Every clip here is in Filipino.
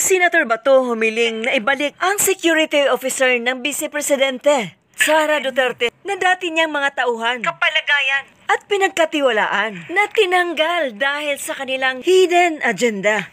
Senator Bato humiling na ibalik ang security officer ng Vice Presidente Sara Duterte na dati niyang mga tauhan, kapalagayan at pinagkatiwalaan na tinanggal dahil sa kanilang hidden agenda.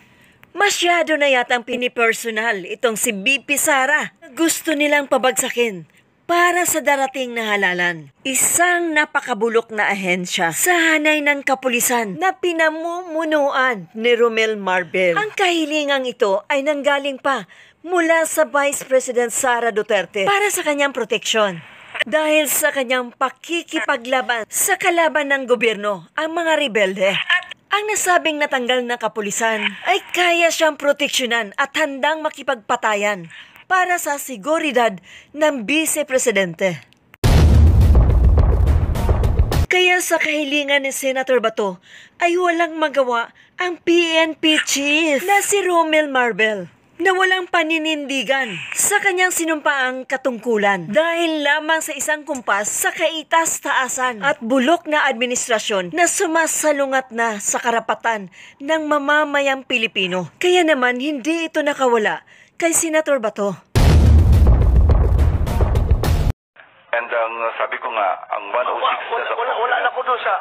Masyado na yatang pinipersonal itong si VP Sara. Gusto nilang pabagsakin para sa darating na halalan. Isang napakabulok na ahensya sa hanay ng kapulisan na pinamumunuan ni Romel Marbel. Ang kahilingang ito ay nanggaling pa mula sa Vice President Sara Duterte para sa kanyang proteksyon. Dahil sa kanyang pakikipaglaban sa kalaban ng gobyerno, ang mga rebelde. Ang nasabing natanggal na kapulisan ay kaya siyang proteksyonan at handang makipagpatayan para sa seguridad ng Vice Presidente. Kaya sa kahilingan ni Senator Bato ay walang magawa ang PNP chief na si Romel Marbel na walang paninindigan sa kanyang sinumpaang katungkulan dahil lamang sa isang kumpas sa kaitas-taasan at bulok na administrasyon na sumasalungat na sa karapatan ng mamamayang Pilipino. Kaya naman hindi ito nakawala kay Senator Bato. And sabi ko nga, ang 106 wala na ko doon sa...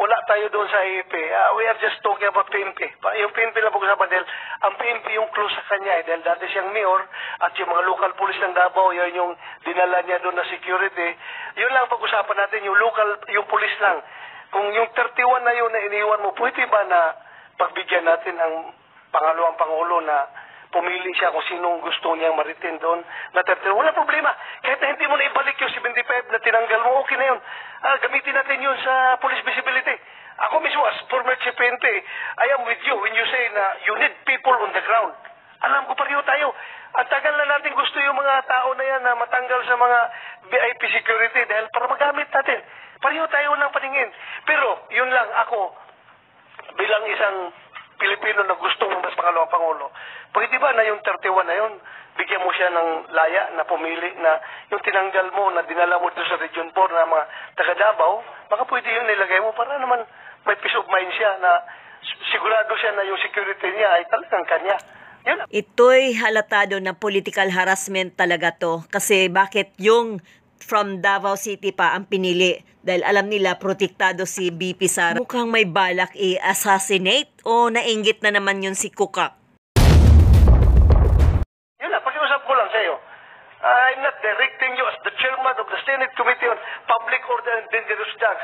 Wala tayo doon sa AFP. We are just talking about PNP. Yung PNP na pag-usapan dahil ang PNP yung close sa kanya dahil dati siyang mayor at yung mga local police ng Davao, yun yung dinala niya doon na security. Yun lang pag-usapan natin, yung police lang. Kung yung 31 na yun na iniwan mo, pwede ba na pagbigyan natin ang pangalawang pangulo na pumili siya kung sinong gusto niyang maritin doon na 31. Wala problema. Kahit na hindi mo na ibalik yung 75 na tinanggal mo, okay na yun. Gamitin natin yun sa police visibility. Ako mismo, as former chief PNP, I am with you when you say na you need people on the ground. Alam ko pareho tayo. At tagal na natin gusto yung mga tao na yan na matanggal sa mga VIP security dahil para magamit natin. Pareho tayo ng paningin. Pero, yun lang ako, bilang isang Pilipino na gustong mas pangalawang pangulo, pwede ba na yung 31 na yun, bigyan mo siya ng laya na pumili na yung tinanggal mo na dinala mo doon sa Region 4 na mga taga Davao, baka pwede yun nilagay mo para naman may peace of mind siya na sigurado siya na yung security niya ay talagang kanya. Yun. Ito'y halatado na political harassment talaga to kasi bakit yung from Davao City pa ang pinili dahil alam nila protektado si VP Sara. Mukhang may balak i-assassinate o nainggit na naman yun si Kukak. Yun na, pag-iusap ko lang sa iyo. I'm not directing you as the chairman of the Senate Committee on Public Order and Dangerous Drugs.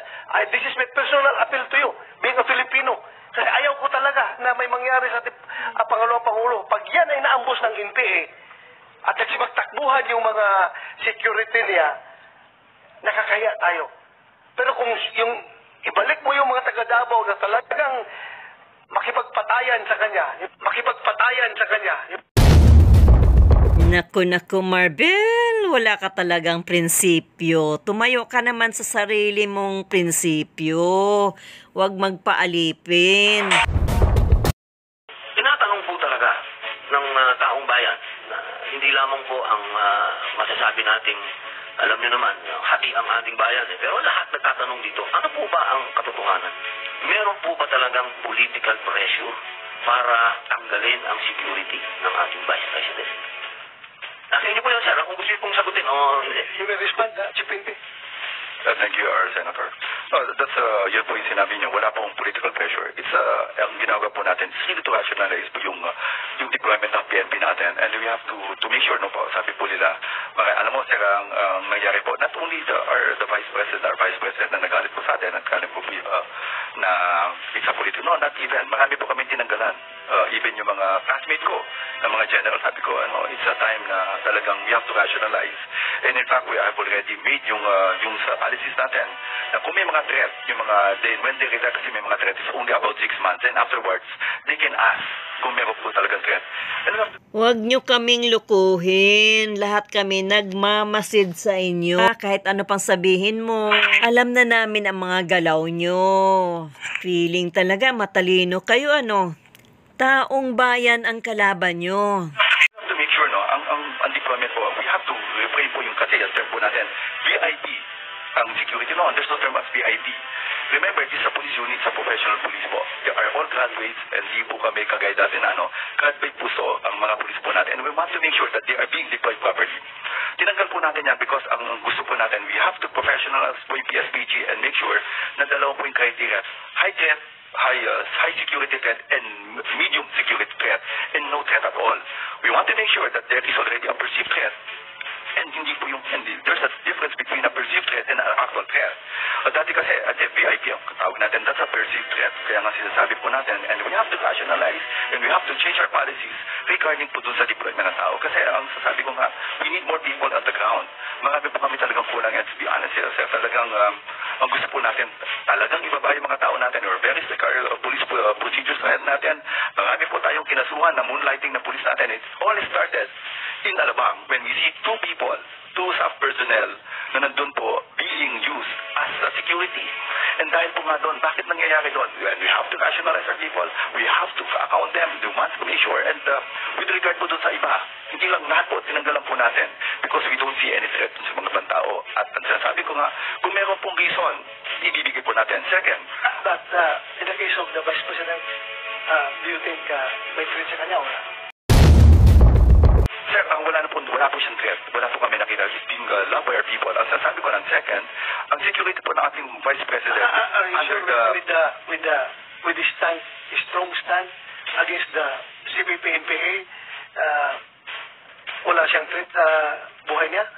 This is my personal appeal to you, being a Filipino. Kasi ayaw ko talaga na may mangyari sa pangalawang pangulo. Pag yan ay naambos ng NPA at nagsipagtakbuhan yung mga security niya, nakakaya tayo. Pero kung yung ibalik mo yung mga taga Davao na talagang makipagpatayan sa kanya. Naku, Marbel, wala ka talagang prinsipyo. Tumayo ka naman sa sarili mong prinsipyo. Huwag magpaalipin. Tinatanong po talaga ng taong bayan na hindi lamang po ang masasabi nating alam niyo naman, hati ang ating bayan. Pero lahat nagtatanong dito, ano po ba ang katotohanan? Meron po ba talagang political pressure para tanggalin ang security ng ating Vice President? Nasa inyo po yun, sir. Kung gusto niyo pong sagutin o hindi. You may respond, Chief PNP. Thank you, Senator. That's yun po yung sinabi niyo. Wala pong political pressure. It's ang ginagawa po natin is really to rationalize po yung deployment ng PNP natin. And we have to make sure, no po, sabi po nila, alam mo, sir, ang nangyari po, not only the Vice President, our Vice President na nagalit po sa atin at galit po na isa politiko. No, not even. Marami po kami tinanggalan. Even yung mga classmate ko, na mga general, sabi ko, it's a time na talagang we have to rationalize. And in fact, we have already made yung sa policies natin na kung may mga threat, yung mga, when they retire kasi may mga threat, it's only about 6 months. And afterwards, they can ask kung meron po talagang threat. Huwag nyo kaming lukuhin. Lahat kami nagmamasid sa inyo. Kahit ano pang sabihin mo, alam na namin ang mga galaw nyo. Feeling talaga matalino kayo, Taong bayan ang kalaban nyo. To make sure, ang deployment po, we have to refrain po yung kasi ang term po natin, VIP, ang security, there's no term as VIP. Remember, this is a police unit, sa professional police po. are all graduates and di po kami kagaya dati na graduate po ang mga pulis po natin. And we want to make sure that they are being deployed properly. Tinanggal po natin yan because ang gusto po natin, we have to professionalize po yung PSPG and make sure na dalawa po yung criteria. High threat, high security threat and medium security threat and no threat at all. We want to make sure that there is already a perceived threat. And there's a difference between a perceived threat and an actual threat. Dati kasi, at VIP ang tawag natin, that's a perceived threat. Kaya nga sinasabi po natin, and we have to rationalize, and we have to change our policies regarding po dun sa deployment ng tao. Kasi ang sasabi ko nga, we need more people at the ground. Marami po kami talagang kulang, and to be honest, talagang ang gusto po natin, talagang ibaba yung mga tao natin, or very strict police procedures natin. Marami po tayong kinasuhan na moonlighting ng police natin. It all started in Alabang when we see two staff personnel na nandun po being used as security. And dahil po nga doon, bakit nangyayari doon? We have to rationalize our people. We have to account them. We want to make sure. And with regard po doon sa iba, hindi lang lahat po, tinanggalan po natin because we don't see any threat sa mga ibang tao. At ang sinasabi ko nga, kung meron pong reason, ibibigay po natin. Second, But in the case of the Vice President, do you think may threat sa kanya o wala? Sir, wala po siyang threat. Wala po kami nakita. He's being loved by our people. Ang sasabi ko ng second, ang security po ng ating Vice President Are you sure with the stand, strong stand against the CPP and PA, wala siyang threat sa buhay niya?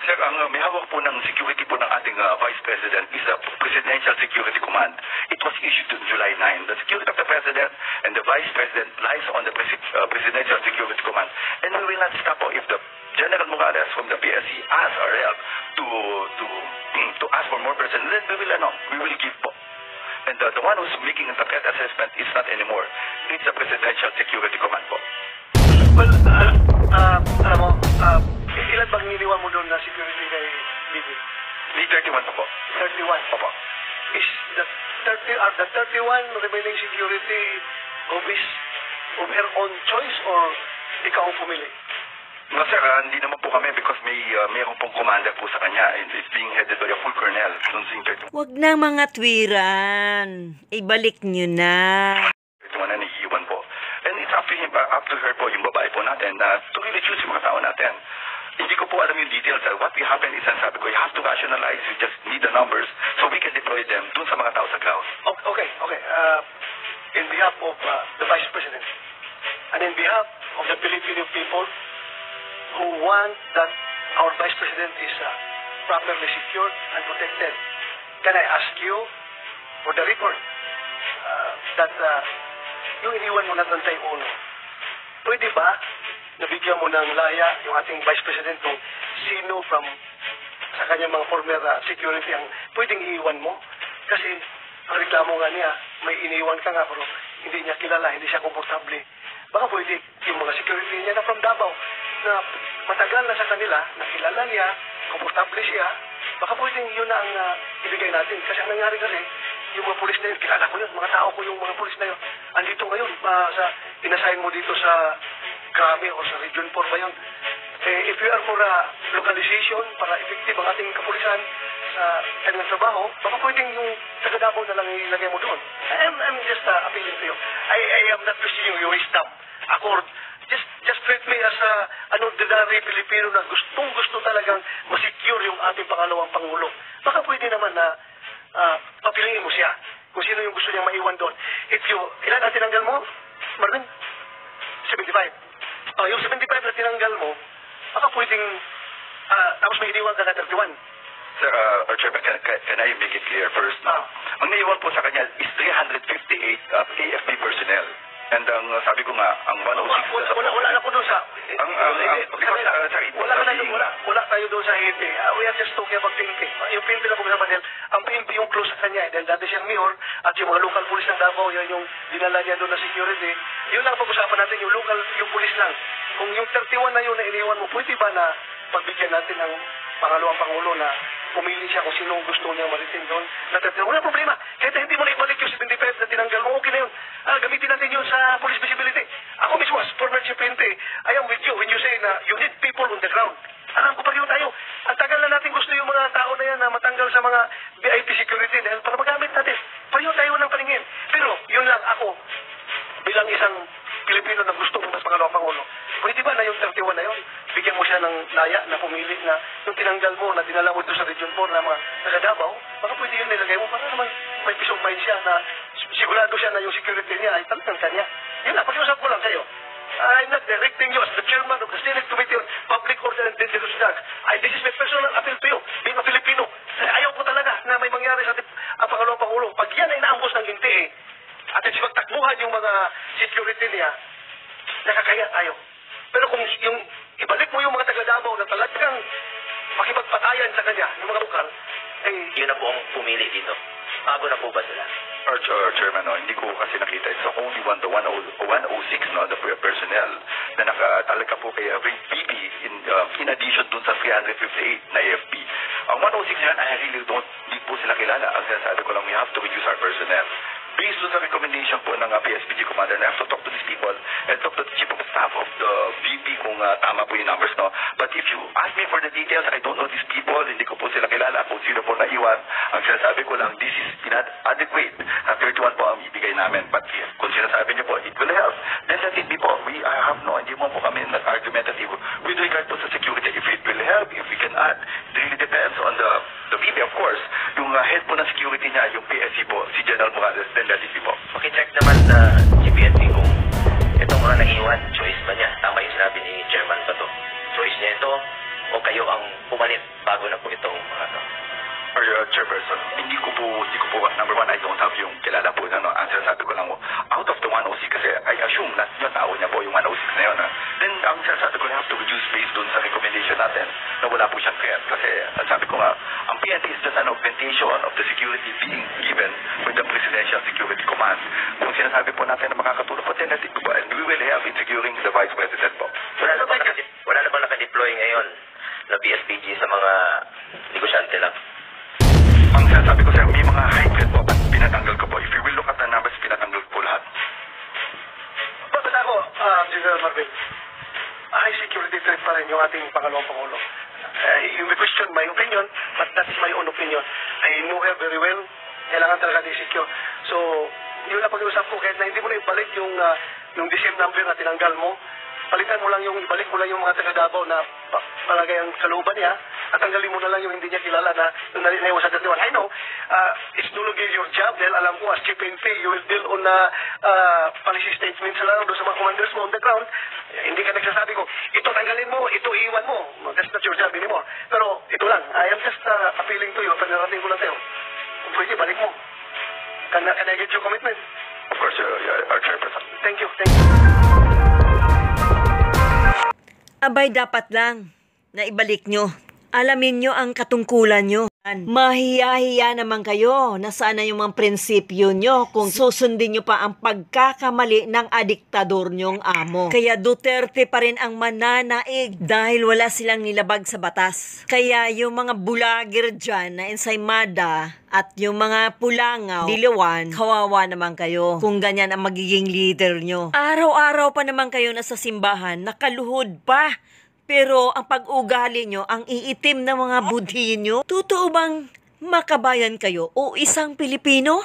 Sir, ang may hawak po ng security po ng ating Vice President is the Presidential Security Command. It was issued on July 9. The security of the President and the Vice President lies on the Presidential Security Command. And we will not stop if the General Morales from the PSC asks our help to ask for more personnel, then we will give po. And the one who's making the threat assessment is not anymore. It's the Presidential Security Command po. Well, alam mo, ilan bang niliwan mo doon na security kay Bibi? May 31 po po. 31? Opo. Is the 31 remaining security of her own choice or ikaw ang pumili? No, sir, hindi naman po kami because mayroon pong commander po sa kanya and it's being headed by a full colonel. Wag na mga twiran. Ibalik nyo na. Ito na naiiwan po. And it's up to him, up to her po, yung babae po natin, to really choose yung mga tao natin. Hindi ko po alam yung details. What will happen is, sabi ko, you have to rationalize. You just need the numbers so we can deploy them dun sa mga tao sa ground. Okay. In behalf of the Vice President and in behalf of the Filipino people who want that our Vice President is properly secured and protected, can I ask you, for the record, that yung iniwan mo na Tantay Uno, pwede ba nabigyan mo ng laya yung ating Vice President kung sino from sa kanyang mga former security ang pwedeng iiwan mo? Kasi ang reklamo nga niya, may iniwan ka nga pero hindi niya kilala, hindi siya komportable. Baka pwede yung mga security niya na from Davao na matagal na sa kanila, nakilala niya, komportable siya, baka pwedeng yun na ang ibigay natin. Kasi ang nangyari kasi, yung mga pulis na yun, kilala ko yun, mga tao ko yung mga pulis na yun. Andito ngayon, inasign mo dito sa Krami o sa Region 4 ba yun? If you are for localization, para effective ang ating kapulisan sa kanyang trabaho, baka pwedeng yung taga-Davao na lang ilagay mo doon. I'm just appealing to you. I am not questioning your wisdom. Accord. Just treat me as an ordinary Pilipino na gustong-gusto talagang masecure yung ating pangalawang Pangulo. Baka pwede naman na papiliin mo siya kung sino yung gusto niya maiwan doon. Ilan ang tinanggal mo, Marvin? 75. Yung 75 na tinanggal mo, baka pwedeng, tapos may iniwan ka na 31. Sir, Chairman, can I make it clear first? Ang naiwan po sa kanya is 358 AFP personnel. And ang sabi ko nga, ang 106... Wala na po doon sa... Wala tayo doon sa PNP. We are just talking about PNP. Yung PNP na pag-usapan dahil, ang PNP yung close sa kanya. Dahil dati siyang mayor at yung mga local police ng Davao, yung dinala niya doon na security. Yun lang pag-usapan natin, yung police lang. Kung yung 31 na yun na iniwan mo, pwede ba na pagbigyan natin ng pangalawang Pangulo na pumili siya kung sinong gusto niya maritin doon. Wala problema. Kahit hindi mo na ibalik yung 75 na tinanggal mo, okay na yun. Gamitin natin yun sa police visibility. Ako mismo, as former chief PNP, I am with you when you say na you need people on the ground. Alam ko pareho tayo. Ang tagal na natin gusto yung mga tao na yan na matanggal sa mga VIP security dahil para magamit natin. Pareho tayo ng paningin. Pero, yun lang. ako, bilang isang Pilipino na gusto mas pangalawang Pangulo, pwede ba na yung 31 na yun? Bigyan mo siya ng laya na pumili na yung tinanggal mo, na dinala mo doon sa Region 4 na mga taga-Davao, baka pwede yun nilagay mo para naman may peace of mind siya na sigurado siya na yung security niya ay talagang kanya. Yun na, pag-iusap ko lang sa'yo. I'm not directing you as the chairman of the Senate Committee on Public Order and Dangerous Drugs. This is my personal appeal to you, being a Filipino. Ayaw ko talaga na may mangyari sa ang pangalawang Pangulo. Pag yan ay naambos ng ginti at magtakbuhan yung mga security niya, nakakaya tayo. Pero kung yung ibalik mo yung mga taga-Davao na talagang makipagpatayan sa kanya, yung mga lokal, Yun na po ang pumili dito. Bago na po ba sila? Chairman, hindi ko kasi nakita. It's only 106, the personnel na nakatalaga po kay VP in addition dun sa 358 na AFP. Ang 106 yan, I really hindi po sila kilala. Ang sinasabi ko lang, we have to reduce our personnel. Based on the recommendation po ng PSPG Commander, I have to talk to these people and talk to the Chief of Staff of the VP kung tama po yung numbers, no? But if you ask me for the details, I don't know these people, hindi ko po sila kilala kung sino po naiwan. Ang sinasabi ko lang, this is inadequate na 31 po ang ibigay namin. But kung sinasabi niyo po, it will help, then let it be po. I have no, hindi mo po kami argumentative with regard po sa security. If it will help, if we can add, it really depends on the VP, of course. Yung head po ng security niya, yung PSC po, si General Morales, then let it be po. Check naman sa GPNP kung itong mga naiwan, choice ba niya? Tama yung sinabi ni Chairman Bato. Choice niya ito o kayo ang pumalit bago na po itong mga Chairperson, hindi ko po, number one, I don't have yung kilala po na, ang sinasabi ko lang, out of the 106, kasi I assume na yung tao niya po yung 106 na yun. Then, ang sinasabi ko, I have to reduce based dun sa recommendation natin na wala po siyang fair. Kasi, ang sabi ko nga, ang PNP is just an augmentation of the security being given with the Presidential Security Command. Kung sinasabi po natin na makakatulong po, then and we will have in securing the Vice President po. Wala na bang nakadeploy ngayon na PSPG sa mga negosyante lang? Ang sinasabi ko sa'yo, may mga high-grade po at pinatanggal ko po. If you will look at the numbers, pinatanggal po lahat. Basta ako, General Marvin, high security threat pa rin yung ating pangalawang Pangulo. You may question my opinion, but that's my own opinion. I know her very well. Kailangan talaga di-secure. So, yun na pag-iusap ko, kahit na hindi mo na ibalik yung DCM number na tinanggal mo, palitan mo lang ibalik mo lang yung mga taga-Davao na palagay ang kalooban niya, at tanggalin mo na lang yung hindi niya kilala na yung naiwan sa 31. I know, it's no longer your job dahil alam ko as Chief NP, you will deal on policy statements lang doon sa mga commanders mo on the ground. Hindi ka nagsasabi ko, ito tanggalin mo, ito iwan mo. That's not your job anymore. Pero ito lang, I am just appealing to you, panarating ko lang sa'yo. Kung pwede, balik mo. Can I get your commitment? Of course, our Chairperson. Thank you. Abay, dapat lang na ibalik nyo. Alamin nyo ang katungkulan nyo. Mahiya-hiya naman kayo. Nasaan na yung mga prinsipyo nyo kung susundin nyo pa ang pagkakamali ng adiktador nyong amo. Kaya Duterte pa rin ang mananaig dahil wala silang nilabag sa batas. Kaya yung mga bulagir dyan na ensaymada at yung mga pulangaw, dilawan, kawawa naman kayo kung ganyan ang magiging leader nyo. Araw-araw pa naman kayo nasa simbahan, nakaluhod pa. Pero ang pag-ugali nyo, ang iitim na mga budhi nyo, totoo bang makabayan kayo o isang Pilipino?